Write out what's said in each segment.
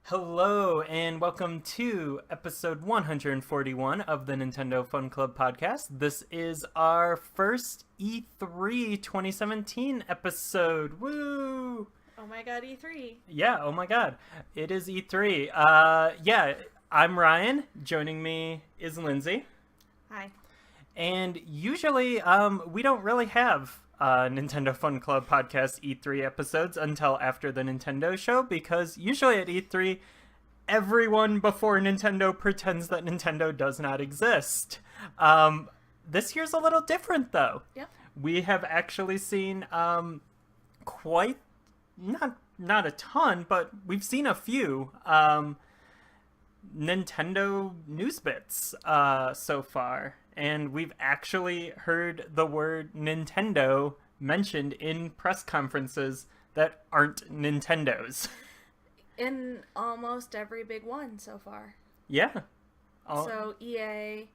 Hello, and welcome to episode 141 of the Nintendo Fun Club podcast. This is our first E3 2017 episode. Woo! Oh my god, E3. Yeah, oh my god. It is E3. I'm Ryan. Joining me is Lindsay. Hi. And usually, we don't really have Nintendo Fun Club podcast E3 episodes until after the Nintendo show, because usually at E3, everyone before Nintendo pretends that Nintendo does not exist. This year's a little different, though. Yep. We have actually seen quite, not a ton, but we've seen a few Nintendo news bits so far. And we've actually heard the word Nintendo mentioned in press conferences that aren't Nintendo's. In almost every big one so far. Yeah. So EA,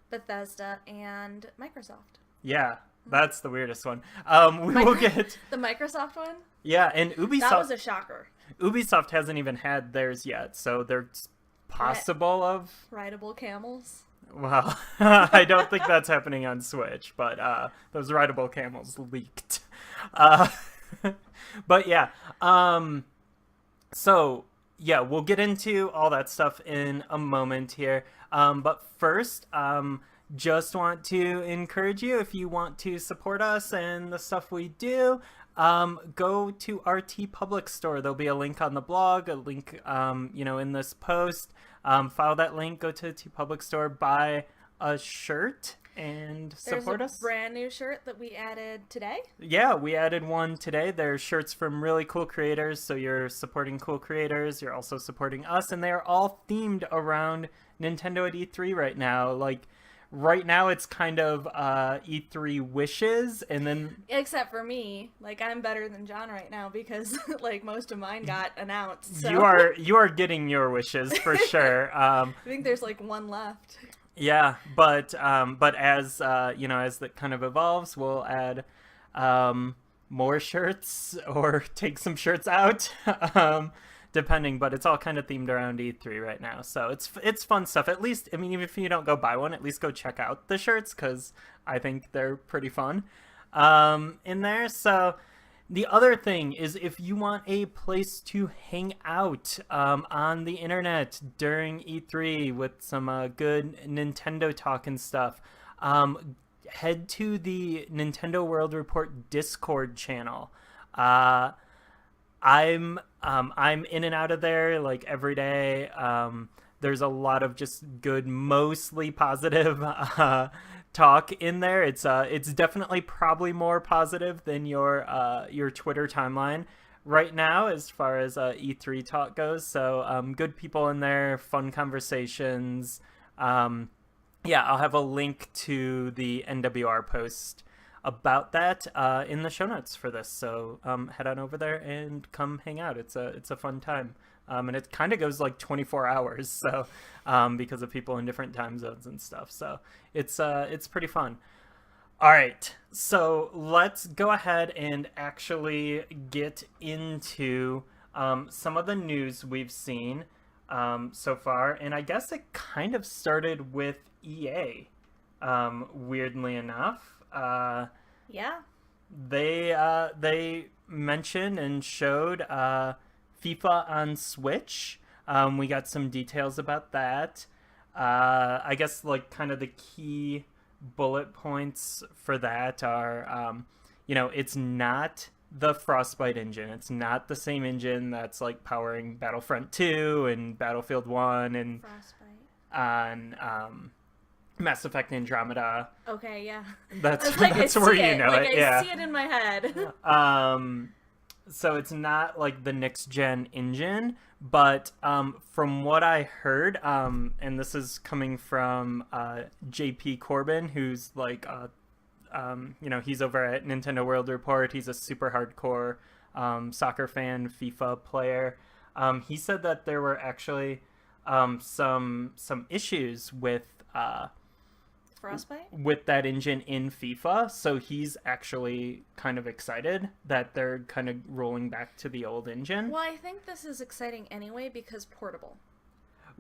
Bethesda, and Microsoft. Yeah, that's the weirdest one. Will get... The Microsoft one? Yeah, and Ubisoft... That was a shocker. Ubisoft hasn't even had theirs yet, so there's possible of... Rideable camels? Well, I don't think that's happening on Switch, but those rideable camels leaked. But yeah, so yeah, we'll get into all that stuff in a moment here. But first, just want to encourage you, if you want to support us and the stuff we do, go to our TeePublic store. There'll be a link on the blog, a link, in this post. Follow that link, go to the TeePublic store, buy a shirt, and support us. There's a brand new shirt that we added today. Yeah, we added one today. They're shirts from really cool creators, so you're supporting cool creators, you're also supporting us, and they're all themed around Nintendo at E3 right now. Like, right now it's kind of E3 wishes, and then... Except for me. Like, I'm better than John right now because, like, most of mine got announced. So. You are getting your wishes, for sure. I think there's, like, one left. Yeah, but as, as that kind of evolves, we'll add more shirts or take some shirts out. Depending, but it's all kind of themed around E3 right now, so it's fun stuff. At least, I mean, even if you don't go buy one, at least go check out the shirts, because I think they're pretty fun in there. So the other thing is, if you want a place to hang out on the internet during E3 with some good Nintendo talk and stuff, head to the Nintendo World Report Discord channel. I'm in and out of there like every day. There's a lot of just good, mostly positive talk in there. It's definitely probably more positive than your Twitter timeline right now as far as E3 talk goes. So good people in there, fun conversations. Yeah, I'll have a link to the NWR post about that in the show notes for this, so head on over there and come hang out. It's a fun time, and it kind of goes like 24 hours, so because of people in different time zones and stuff, so it's pretty fun. All right, so let's go ahead and actually get into some of the news we've seen so far, and I guess it kind of started with EA, weirdly enough. Yeah. They mentioned and showed FIFA on Switch. We got some details about that. I guess like kind of the key bullet points for that are, it's not the Frostbite engine. It's not the same engine that's like powering Battlefront 2 and Battlefield 1 and Frostbite. on Mass Effect Andromeda. Okay, yeah. That's like, that's where you know like, it. Yeah. I see it in my head. So it's not like the next gen engine, but from what I heard, and this is coming from JP Corbin, who's like he's over at Nintendo World Report. He's a super hardcore soccer fan, FIFA player. He said that there were actually some issues with Frostbite? with that engine in FIFA, so he's actually kind of excited that they're kind of rolling back to the old engine. Well, I think this is exciting anyway because portable.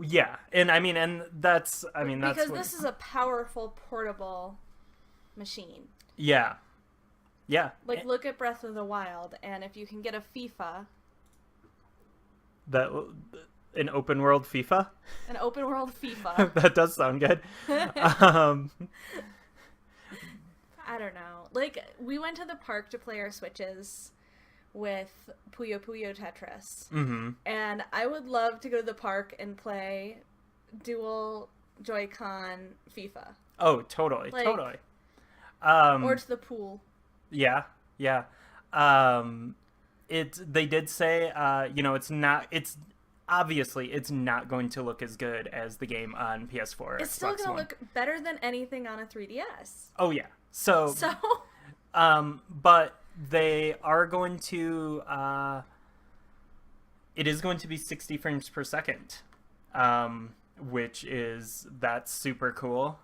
Yeah, and I mean, and that's because this is a powerful portable machine. Yeah. Like, look at Breath of the Wild, and if you can get a FIFA, an open world FIFA. An open world FIFA. That does sound good. I don't know. Like, we went to the park to play our Switches with Puyo Puyo Tetris. Mm-hmm. And I would love to go to the park and play dual Joy-Con FIFA. Oh, totally. Like, totally. Or to the pool. Yeah. They did say, it's obviously it's not going to look as good as the game on PS4 or It's Xbox still going to One. look better than anything on a 3DS. Oh yeah. So but they are going to it is going to be 60 frames per second. That's super cool.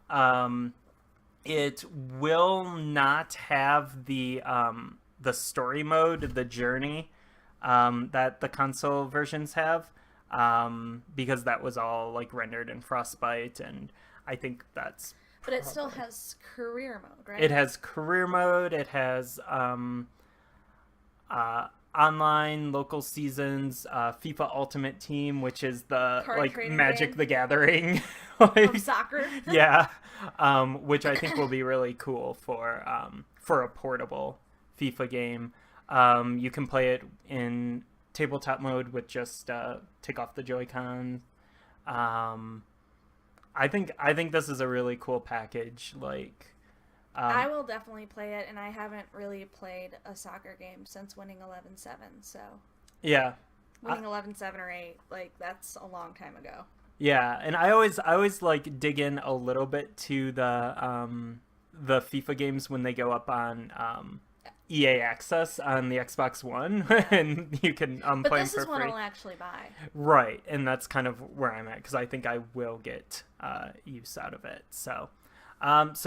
It will not have the story mode, the journey, that the console versions have, because that was all like rendered in Frostbite, and I think that's. But it still has career mode, right? It has career mode. It has online local seasons, FIFA Ultimate Team, which is the Magic game? the Gathering Of soccer. Yeah, which I think will be really cool for a portable FIFA game. You can play it in tabletop mode with just take off the Joy-Con. I think this is a really cool package. Like, I will definitely play it, and I haven't really played a soccer game since winning 11-7. So yeah, winning 11-7 or 8, like, that's a long time ago. Yeah, and I always like dig in a little bit to the FIFA games when they go up on EA Access on the Xbox One, and you can play them for free. But this is one I'll actually buy. Right, and that's kind of where I'm at, because I think I will get use out of it. So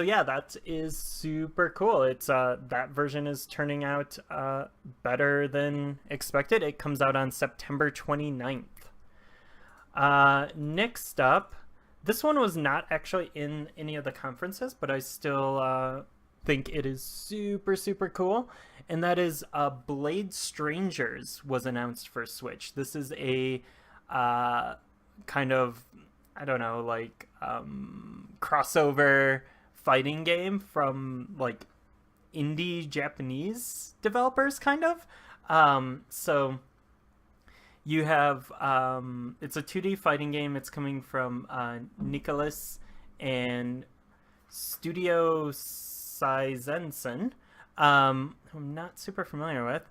yeah, that is super cool. It's that version is turning out better than expected. It comes out on September 29th. Next up, this one was not actually in any of the conferences, but I still think it is super, super cool. And that is Blade Strangers was announced for Switch. This is a kind of, I don't know, like crossover fighting game from like indie Japanese developers, kind of. So you have it's a 2D fighting game. It's coming from Nicholas and Studio Saizensen, who I'm not super familiar with,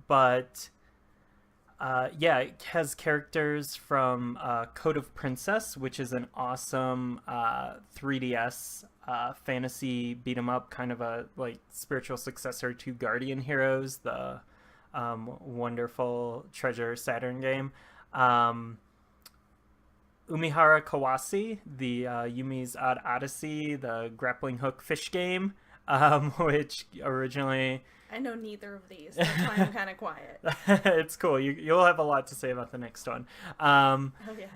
but yeah, it has characters from Code of Princess, which is an awesome 3DS fantasy beat 'em up, kind of a like spiritual successor to Guardian Heroes, the wonderful Treasure Saturn game. Umihara Kawase, the Yumi's Odd Odyssey, the grappling hook fish game, which originally... I know neither of these. That's why I'm kind of quiet. It's cool. You'll have a lot to say about the next one. Oh, yeah.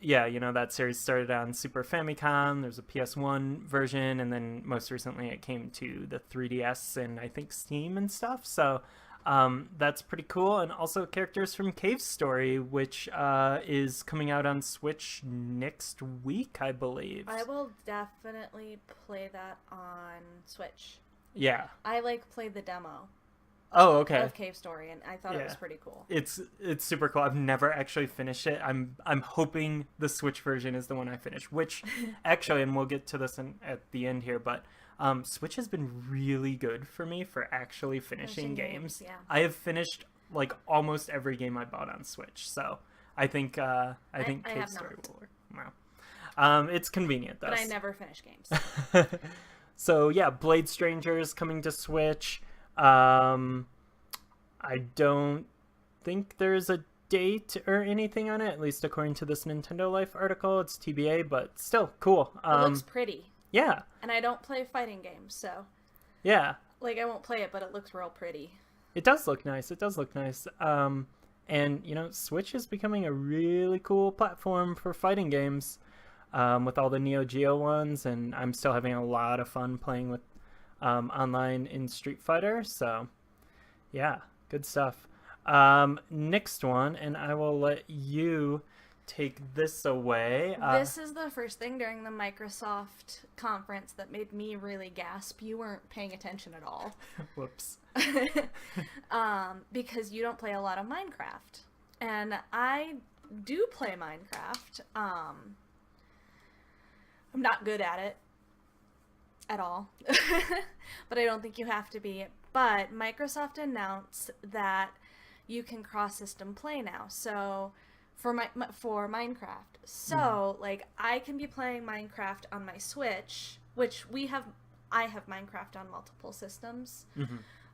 Yeah, that series started on Super Famicom. There's a PS1 version, and then most recently it came to the 3DS and I think Steam and stuff. So that's pretty cool. And also characters from Cave Story, which is coming out on Switch next week, I believe. I will definitely play that on Switch. Yeah. I played the demo. Oh, okay. Of Cave Story, and I thought it was pretty cool. It's super cool. I've never actually finished it. I'm hoping the Switch version is the one I finish, which actually, and we'll get to this at the end here, but Switch has been really good for me for actually finishing games. Yeah. I have finished almost every game I bought on Switch, so I think Cave Story will work. Wow. It's convenient though. But I never finish games. So yeah, Blade Strangers coming to Switch. I don't think there's a date or anything on it, at least according to this Nintendo Life article. It's TBA, but still cool. It looks pretty. Yeah. And I don't play fighting games, so... Yeah. Like, I won't play it, but it looks real pretty. It does look nice. It does look nice. And, you know, Switch is becoming a really cool platform for fighting games with all the Neo Geo ones, and I'm still having a lot of fun playing with online in Street Fighter, so yeah, good stuff. Next one, and I will let you take this away. This is the first thing during the Microsoft conference that made me really gasp. You weren't paying attention at all. Whoops. Because you don't play a lot of Minecraft. And I do play Minecraft. I'm not good at it at all. But I don't think you have to be. But Microsoft announced that you can cross-system play now. So for Minecraft. So like I can be playing Minecraft on my Switch, which I have Minecraft on multiple systems.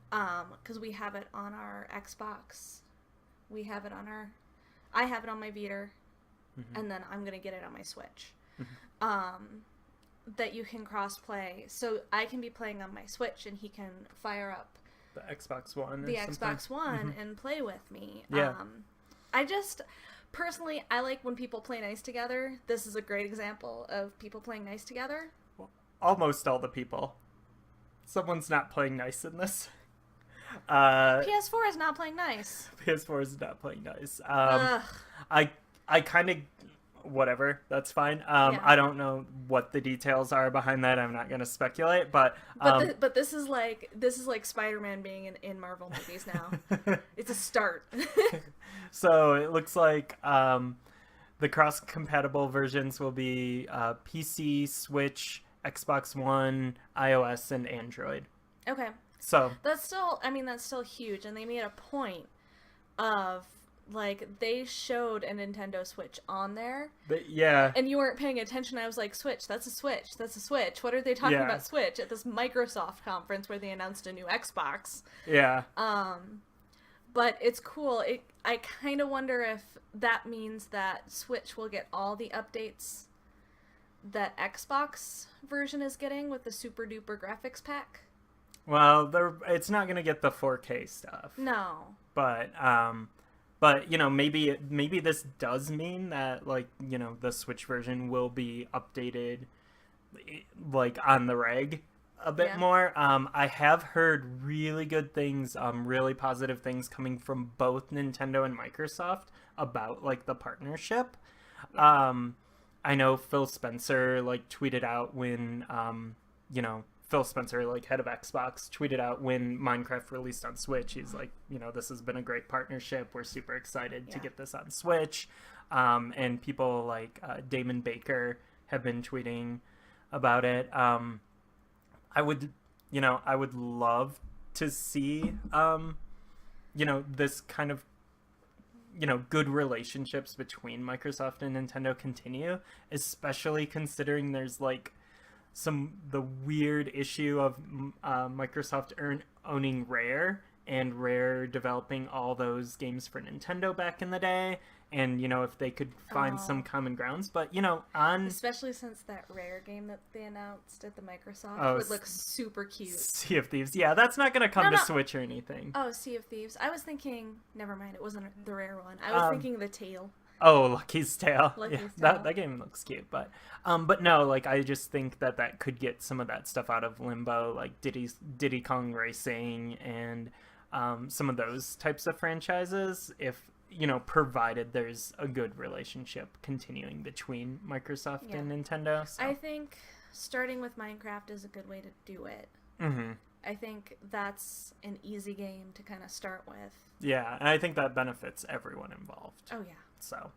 Because we have it on our Xbox. I have it on my Vita, and then I'm gonna get it on my Switch. That you can cross-play. So I can be playing on my Switch, and he can fire up the Xbox One. The Xbox One and play with me. Yeah. Personally, I like when people play nice together. This is a great example of people playing nice together. Well, almost all the people. Someone's not playing nice in this. PS4 is not playing nice. PS4 is not playing nice. I kind of whatever. That's fine. I don't know what the details are behind that. I'm not going to speculate, but this is like Spider-Man being in Marvel movies now. It's a start. So it looks like the cross-compatible versions will be PC, Switch, Xbox One, iOS, and Android. Okay. So that's still huge, and they made a point of like they showed a Nintendo Switch on there. Yeah. And you weren't paying attention. I was like, Switch, that's a Switch. That's a Switch. What are they talking about Switch at this Microsoft conference where they announced a new Xbox? Yeah. But it's cool. I kind of wonder if that means that Switch will get all the updates that Xbox version is getting with the super duper graphics pack. Well, it's not going to get the 4K stuff. No. But you know, maybe this does mean that, like, you know, the Switch version will be updated like on the reg a bit more. I have heard really good things, really positive things coming from both Nintendo and Microsoft about like the partnership. I know Phil Spencer like tweeted out when you know, Phil Spencer, like head of Xbox, tweeted out when Minecraft released on Switch. He's like, you know, this has been a great partnership. We're super excited to get this on Switch. And people like Damon Baker have been tweeting about it. I would love to see, you know, this kind of, you know, good relationships between Microsoft and Nintendo continue, especially considering there's like the weird issue of Microsoft owning Rare and Rare developing all those games for Nintendo back in the day, and you know, if they could find some common grounds. But you know, especially since that Rare game that they announced at the Microsoft would look super cute. Sea of Thieves, yeah, that's not gonna come to Switch or anything. Oh, Sea of Thieves. I was thinking, never mind, it wasn't the Rare one. I was thinking the Tale. Oh, Lucky's Tale. Lucky's Tale. That game looks cute, but no, like I just think that could get some of that stuff out of limbo, like Diddy Kong Racing and some of those types of franchises, if you know, provided there's a good relationship continuing between Microsoft and Nintendo. So. I think starting with Minecraft is a good way to do it. I think that's an easy game to kind of start with. Yeah, and I think that benefits everyone involved. Oh yeah. So,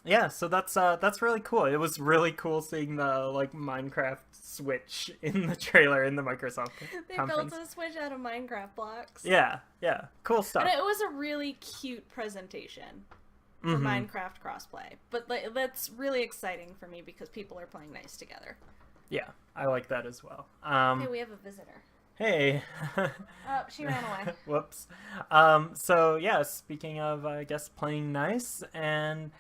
yeah, so that's really cool. It was really cool seeing the like Minecraft Switch in the trailer in the Microsoft conference. Built a Switch out of Minecraft blocks. Yeah, cool stuff. And it was a really cute presentation for Minecraft crossplay. But that's really exciting for me because people are playing nice together. Yeah, I like that as well. Okay, we have a visitor. Hey. Oh, she ran away. Whoops. So yeah, speaking of, I guess, playing nice, and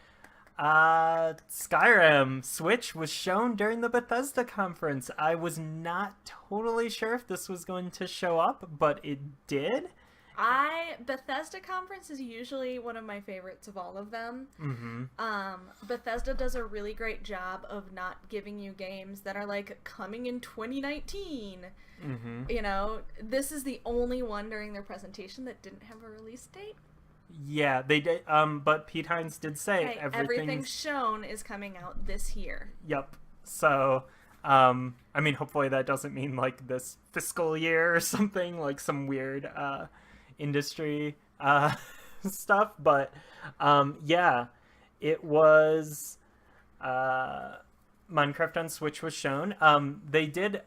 Skyrim Switch was shown during the Bethesda conference. I was not totally sure if this was going to show up, but it did. Bethesda conference is usually one of my favorites of all of them. Mm-hmm. Bethesda does a really great job of not giving you games that are like coming in 2019. Mm-hmm. You know, this is the only one during their presentation that didn't have a release date. Yeah, they did. But Pete Hines did say Hey, everything shown is coming out this year. Yep. So, I mean, hopefully that doesn't mean like this fiscal year or something, like some weird industry stuff. But yeah, it was Minecraft on Switch was shown. They did.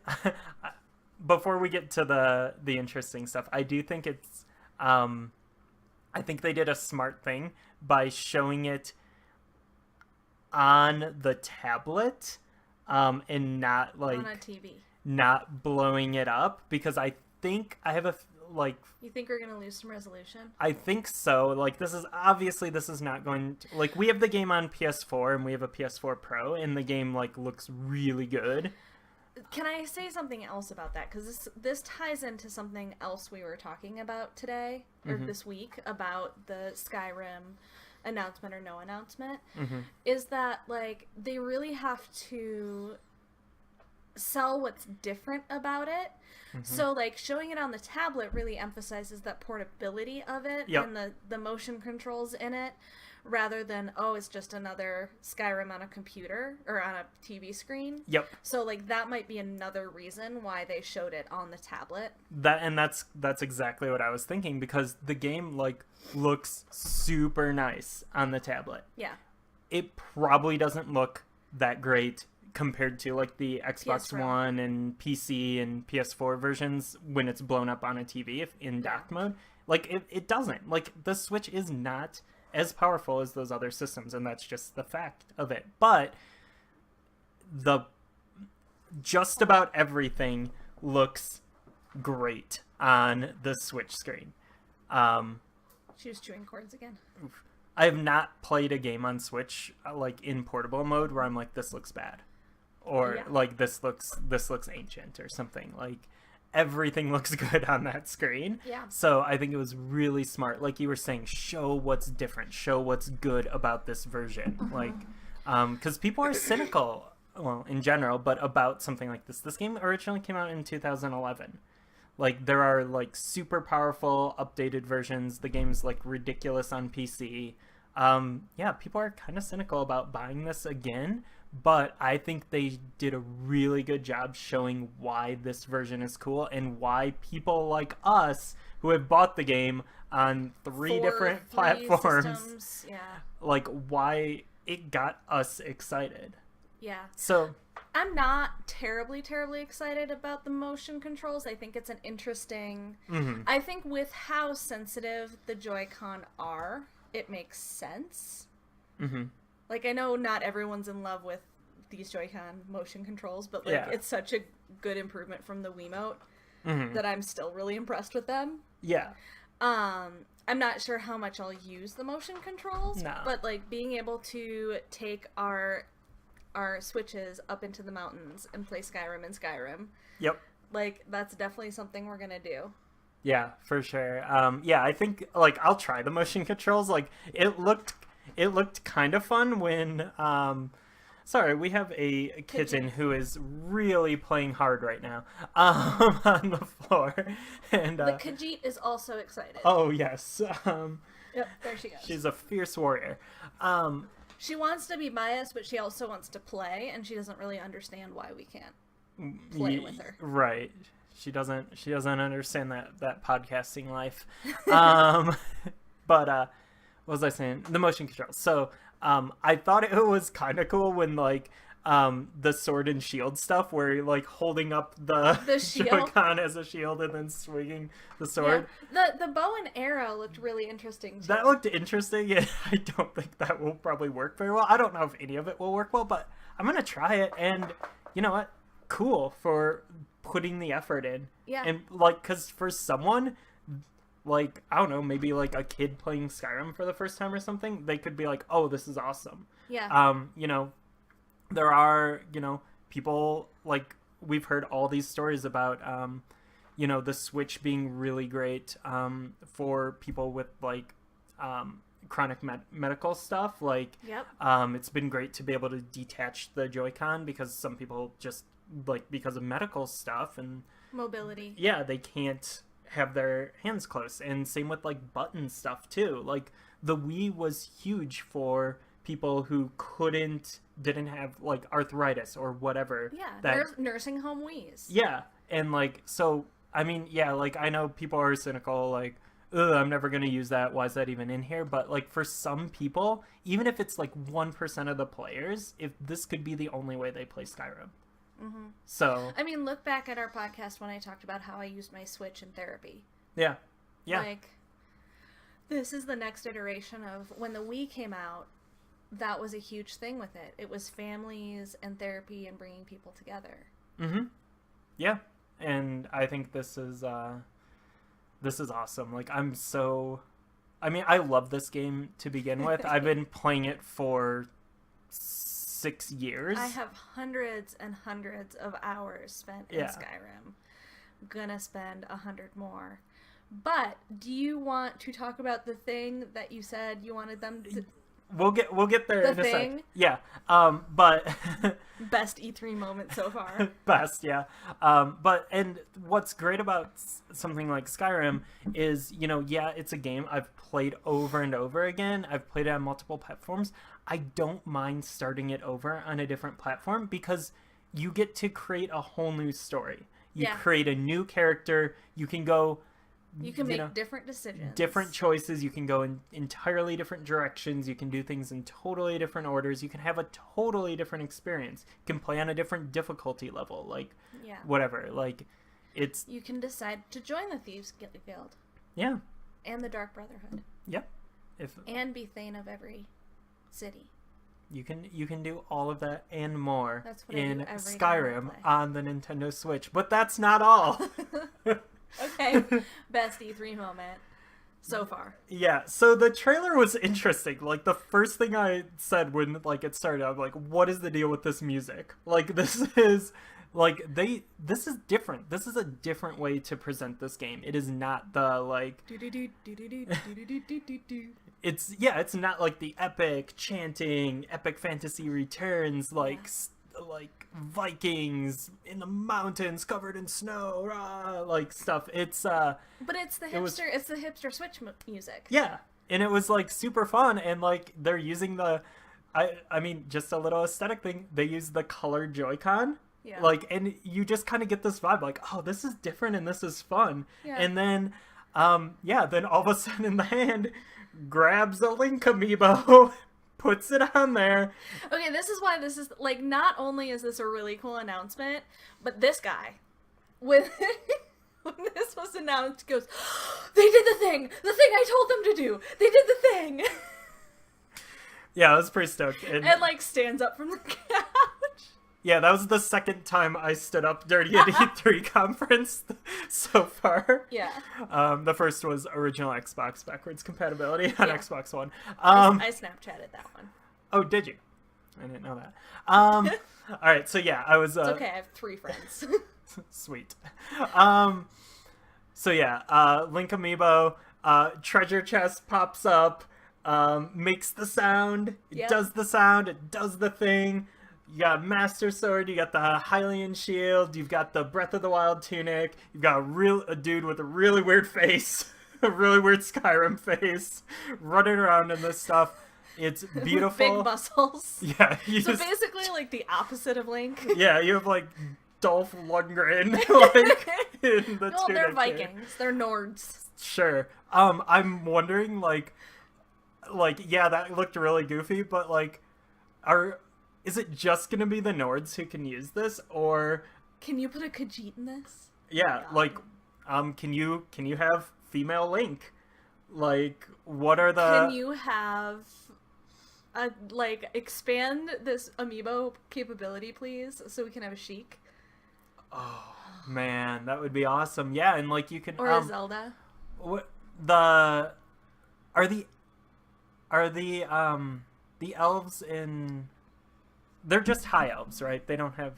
Before we get to the interesting stuff, I do think it's. I think they did a smart thing by showing it on the tablet, and not like On a TV. not blowing it up, because I think I have You think we're gonna lose some resolution? I think so. Like, this is not going to, like, we have the game on PS4 and we have a PS4 Pro, and the game like looks really good. Can I say something else about that? Because this ties into something else we were talking about today, or this week, about the Skyrim announcement or no announcement, is that, like, they really have to sell what's different about it. So, like, showing it on the tablet really emphasizes that portability of it and the motion controls in it, rather than, oh, it's just another Skyrim on a computer or on a TV screen. Yep. So, like, that might be another reason why they showed it on the tablet. That's exactly what I was thinking, because the game like looks super nice on the tablet. Yeah. It probably doesn't look that great compared to like the Xbox PS4. One and PC and PS4 versions when it's blown up on a TV in dock mode. Like, it doesn't. Like, the Switch is not as powerful as those other systems, and that's just the fact of it. But just about everything looks great on the Switch screen. She was chewing cords again. I have not played a game on Switch like in portable mode where I'm like, this looks bad, or like this looks ancient or something. Like, everything looks good on that screen. Yeah. So I think it was really smart. Like you were saying, show what's different, show what's good about this version. Like, because people are cynical, well, in general, but about something like this. This game originally came out in 2011. Like, there are like super powerful updated versions. The game's like ridiculous on PC. Yeah, people are kind of cynical about buying this again, but I think they did a really good job showing why this version is cool and why people like us who have bought the game on three different platforms, systems. Yeah. like why it got us excited. Yeah. So I'm not terribly excited about the motion controls. I think it's an interesting... I think with how sensitive the Joy-Con are, it makes sense. Like, I know not everyone's in love with these Joy-Con motion controls, but like it's such a good improvement from the Wiimote that I'm still really impressed with them. Yeah. I'm not sure how much I'll use the motion controls, but like being able to take our Switches up into the mountains and play Skyrim in Skyrim. Yep. Like, that's definitely something we're gonna do. Yeah, for sure. Yeah, I think like I'll try the motion controls. Like, it looked kind of fun when sorry, we have a kitten who is really playing hard right now on the floor, and the Khajiit is also excited. Oh yes. Yep, there she goes. She's a fierce warrior. She wants to be biased, but she also wants to play, and she doesn't really understand why we can't play with her. Right. She doesn't understand that podcasting life. But what was I saying? The motion controls. So I thought it was kind of cool when like the sword and shield stuff, where you're like holding up the shield Joy-Con as a shield and then swinging the sword. Yeah. The bow and arrow looked really interesting too. That looked interesting, and I don't think that will probably work very well. I don't know if any of it will work well, but I'm gonna try it, and you know what? cool for putting the effort in. Yeah. And like, because for someone, like, I don't know, maybe like a kid playing Skyrim for the first time or something, they could be like, oh, this is awesome. Yeah. You know, there are, you know, people, like, we've heard all these stories about, you know, the Switch being really great for people with, like, chronic medical stuff. Like, Yep. It's been great to be able to detach the Joy-Con because some people just, like, because of medical stuff and... Mobility. Yeah, they can't have their hands close. And same with, like, button stuff, too. Like, the Wii was huge for people who didn't have, like, arthritis or whatever. Yeah, nursing home Wii's. Yeah, and, like, so, I mean, yeah, like, I know people are cynical, like, ugh, I'm never going to use that, why is that even in here? But, like, for some people, even if it's, like, 1% of the players, if this could be the only way they play Skyrim. Mm-hmm. So... I mean, look back at our podcast when I talked about how I used my Switch in therapy. Yeah. Yeah. Like, this is the next iteration of when the Wii came out. That was a huge thing with it. It was families and therapy and bringing people together. Mm-hmm. Yeah. And I think this is awesome. Like, I mean, I love this game to begin with. I've been playing it for 6 years. I have hundreds and hundreds of hours spent in Skyrim. I'm gonna spend 100 more. But do you want to talk about the thing that you said you wanted them to... We'll get there in a thing? sec. Yeah. But best E3 moment so far. Best, yeah. But and what's great about something like Skyrim is, you know, yeah, it's a game I've played over and over again. I've played it on multiple platforms. I don't mind starting it over on a different platform because you get to create a whole new story. You create a new character. You can go... You can make different decisions. Different choices. You can go in entirely different directions. You can do things in totally different orders. You can have a totally different experience. You can play on a different difficulty level. Like, whatever. Like, it's... You can decide to join the Thieves Guild. Yeah. And the Dark Brotherhood. Yep. And be Thane of every city. You can do all of that and more in every Skyrim on the Nintendo Switch. But that's not all. Okay, best E3 moment so far. Yeah, so the trailer was interesting. Like, the first thing I said when, like, it started, I'm like, what is the deal with this music? Like, this is, like, this is different. This is a different way to present this game. It is not the, like... It's not like the epic chanting, epic fantasy returns, like Vikings in the mountains covered in snow, like stuff. It's but it's the hipster Switch music. Yeah, and it was like super fun, and like they're using I mean, just a little aesthetic thing. They use the colored Joy-Con. Yeah. Like, and you just kind of get this vibe, like, oh, this is different and this is fun. Yeah. And then, then all of a sudden the hand grabs a Link amiibo. Puts it on there. Okay, this is why this is, like, not only is this a really cool announcement, but this guy, when this was announced, goes, they did the thing I told them to do. They did the thing. Yeah, I was pretty stoked. And like, stands up from the couch. Yeah, that was the second time I stood up during an E3 conference so far. Yeah. The first was original Xbox backwards compatibility on Xbox One. I Snapchatted that one. Oh, did you? I didn't know that. All right, so yeah, I was... It's okay, I have 3 friends. Sweet. So yeah, Link amiibo, treasure chest pops up, makes the sound, it does the sound, it does the thing. You got Master Sword, you got the Hylian Shield, you've got the Breath of the Wild tunic, you've got a dude with a really weird face, a really weird Skyrim face, running around in this stuff. It's beautiful. Big muscles. Yeah. So basically, like, the opposite of Link. Yeah, you have, like, Dolph Lundgren, like, in the tunic. They're Vikings. They're Nords. Sure. I'm wondering, like, yeah, that looked really goofy, but, like, is it just gonna be the Nords who can use this, or can you put a Khajiit in this? Yeah, like, can you have female Link? Like, what are the? Can you have expand this amiibo capability, please, so we can have a Sheik? Oh man, that would be awesome. Yeah, and like you can Or a Zelda. what the are the elves in they're just high elves, right? They don't have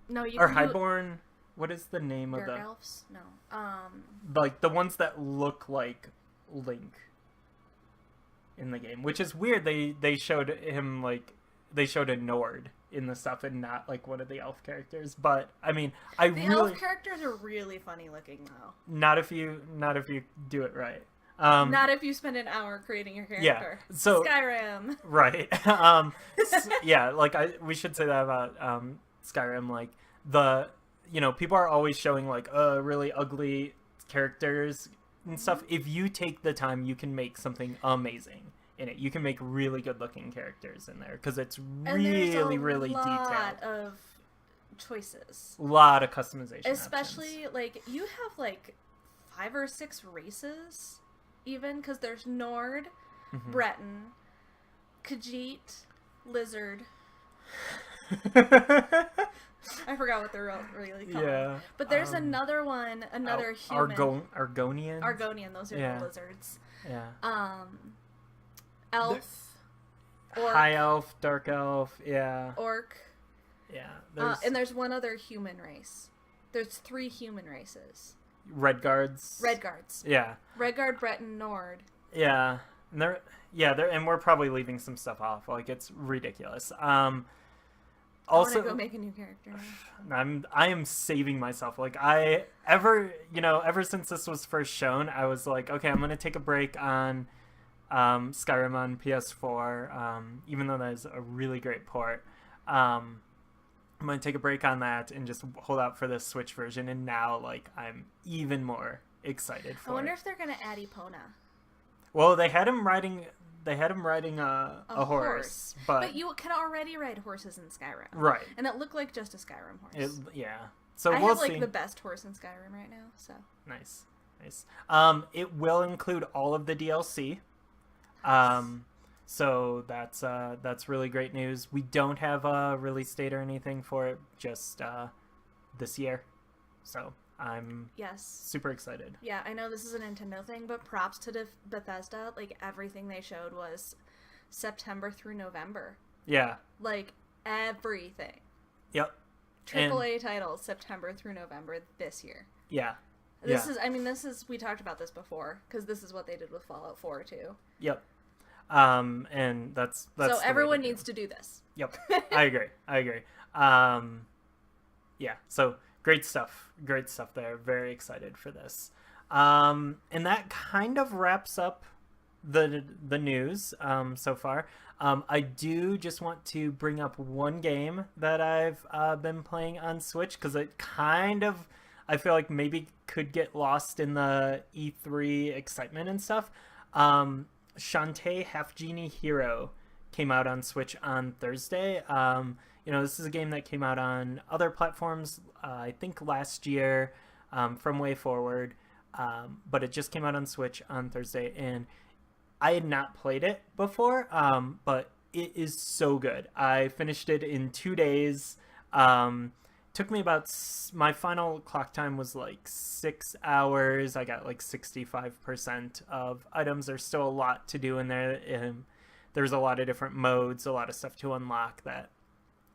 No, you or can highborn. What is the name of Dark the elves? No. like the ones that look like Link in the game, which is weird. They showed him like they showed a Nord in the stuff and not like one of the elf characters. But I mean, the elf characters are really funny looking though. not if you do it right. Not if you spend an hour creating your character. Yeah. So Skyrim. right. Yeah. Like we should say that about Skyrim. Like people are always showing like really ugly characters and stuff. If you take the time, you can make something amazing in it. You can make really good looking characters in there because it's really really detailed. A lot of choices. A lot of customization. Especially options. like you have like 5 or 6 races, even because there's Nord, Breton, Khajiit, Lizard. I forgot what they're really called. Yeah. But there's another one, another human. Argonian. Argonian, those are the lizards. Yeah. Elf. Orc. High elf, dark elf, yeah. Orc. Yeah. And there's one other human race. There's 3 human races. Red guards. Yeah. Redguard, Breton, Nord. Yeah. And and we're probably leaving some stuff off. Like it's ridiculous. Also, I want to go make a new character now. I am saving myself. Like ever since this was first shown, I was like, okay, I'm gonna take a break on Skyrim on PS4. Even though that is a really great port, I'm gonna take a break on that and just hold out for this Switch version. And now, like, I'm even more excited for it. I wonder if they're gonna add Epona. Well, they had him riding a horse, but you can already ride horses in Skyrim, right? And it looked like just a Skyrim horse. So I we'll have see. the best horse in Skyrim right now. So nice. It will include all of the DLC. So that's really great news. We don't have a release date or anything for it, just this year. So I'm super excited. Yeah, I know this is a Nintendo thing, but props to Bethesda. Like, everything they showed was September through November. Yeah. Like, everything. Yep. AAA titles, September through November this year. Yeah. This is, we talked about this before, because this is what they did with Fallout 4, too. Yep. And that's so everyone needs to do this. Yep. I agree. Yeah, so great stuff there. Very excited for this. And that kind of wraps up the news so far. I do just want to bring up one game that I've been playing on Switch, because it kind of, I feel like maybe could get lost in the E3 excitement and stuff. Shantae Half Genie Hero came out on Switch on Thursday. This is a game that came out on other platforms, I think last year, from Way Forward, but it just came out on Switch on Thursday, and I had not played it before, but it is so good. I finished it in 2 days. Took me my final clock time was like 6 hours. I got like 65% of items. There's still a lot to do in there. There's a lot of different modes, a lot of stuff to unlock that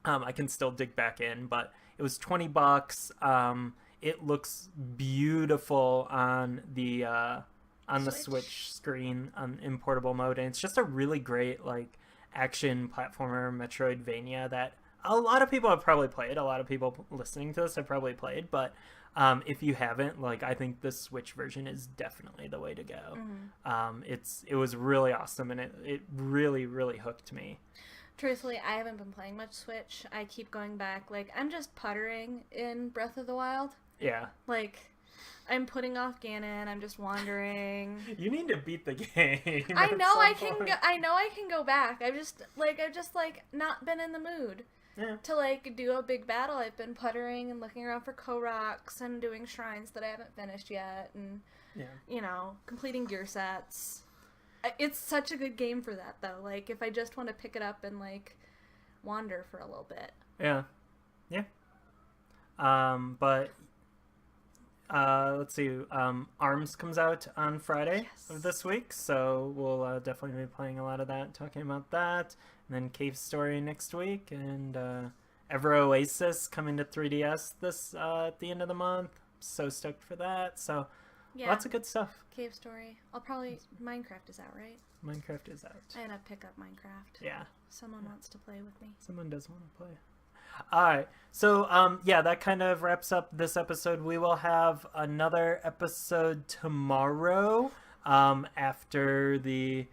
I can still dig back in, but it was $20. It looks beautiful on the Switch screen in portable mode, and it's just a really great like action platformer Metroidvania that a lot of people have probably played. A lot of people listening to this have probably played, but if you haven't, like, I think the Switch version is definitely the way to go. Mm-hmm. It was really awesome, and it really, really hooked me. Truthfully, I haven't been playing much Switch. I keep going back. Like, I'm just puttering in Breath of the Wild. Yeah. Like, I'm putting off Ganon. I'm just wandering. You need to beat the game. I know I can go back. I've just not been in the mood. Yeah. To like do a big battle. I've been puttering and looking around for Koroks and doing shrines that I haven't finished yet, and completing gear sets. It's such a good game for that though. Like, if I just want to pick it up and like wander for a little bit. Yeah. But let's see. ARMS comes out on Friday of this week, so we'll definitely be playing a lot of that, talking about that. And then Cave Story next week, and Ever Oasis coming to 3DS this at the end of the month. So stoked for that. So lots of good stuff. Cave Story. I'll probably Minecraft is out, right? Minecraft is out. I gotta pick up Minecraft. Yeah. Someone wants to play with me. Someone does want to play. All right. So, that kind of wraps up this episode. We will have another episode tomorrow after the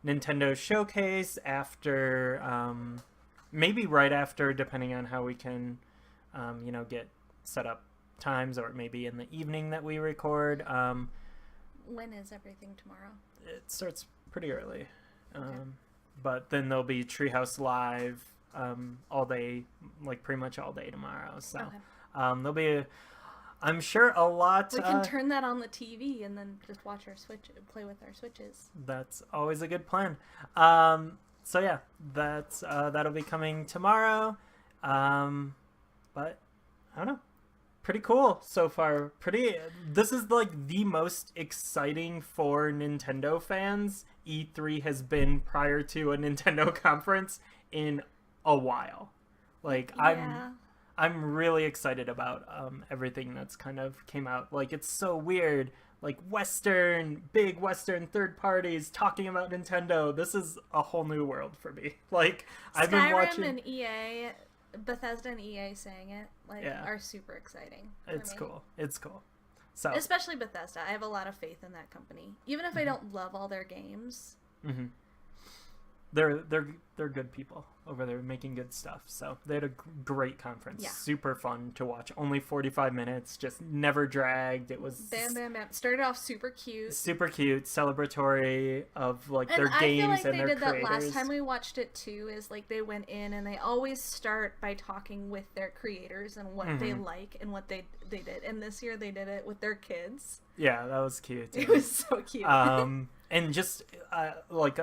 Nintendo Showcase, after maybe right after, depending on how we can, get set up times, or maybe in the evening that we record. When is everything tomorrow? It starts pretty early. But then there'll be Treehouse Live all day, like pretty much all day tomorrow. So there'll be, I'm sure, a lot. We can turn that on the TV and then just watch our play with our Switches. That's always a good plan. So yeah, that's that'll be coming tomorrow. But I don't know. Pretty cool so far. This is like the most exciting for Nintendo fans E3 has been prior to a Nintendo conference in a while. Like I'm really excited about everything that's kind of came out. Like, it's so weird. Like, big Western third parties talking about Nintendo. This is a whole new world for me. Like, I've been watching. Skyrim and EA, Bethesda and EA saying it, are super exciting. It's cool. It's cool. So especially Bethesda. I have a lot of faith in that company. Even if I don't love all their games. Mm-hmm. They're good people over there making good stuff. So they had a great conference. Yeah. Super fun to watch. Only 45 minutes, just never dragged. It was bam. Started off super cute, celebratory of like their games and their creators. I feel like they did that last time we watched it too. Is like they went in and they always start by talking with their creators and what they like and what they did. And this year they did it with their kids. Yeah, that was cute. It was so cute. And just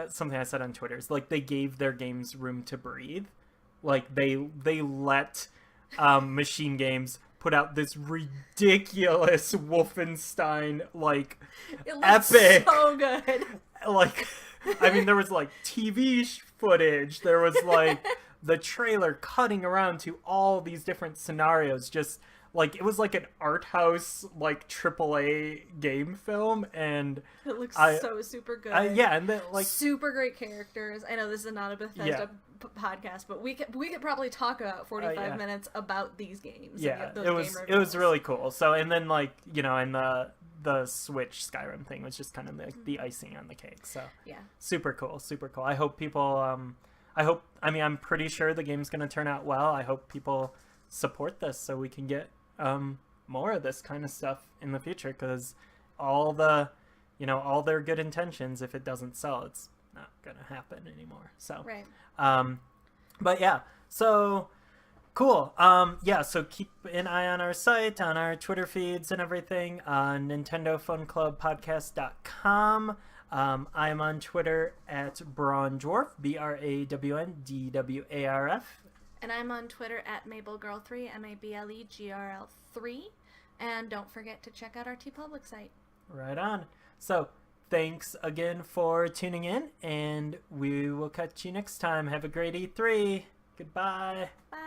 something I said on Twitter is like they gave their games room to breathe. Like they let Machine Games put out this ridiculous Wolfenstein it looks epic, so good. Like, I mean, there was like TV footage. There was like the trailer cutting around to all these different scenarios. Just like it was like an art house, like AAA game film, and it looks so super good. And then like super great characters. I know this is not a Bethesda podcast, but we could probably talk about 45 minutes about these games. Yeah, it was really cool. So and then and the Switch Skyrim thing was just kind of like the icing on the cake. So yeah, super cool. I hope people. I'm pretty sure the game's gonna turn out well. I hope people support this so we can get more of this kind of stuff in the future, because all their good intentions, if it doesn't sell, it's not gonna happen anymore. So right. But yeah, so cool. So keep an eye on our site, on our Twitter feeds and everything, on NintendoFunClubPodcast.com. I'm on Twitter at BrawnDwarf, BrawnDwarf. And I'm on Twitter at MabelGirl3, MableGRL3. And don't forget to check out our TeePublic site. Right on. So, thanks again for tuning in, and we will catch you next time. Have a great E3. Goodbye. Bye.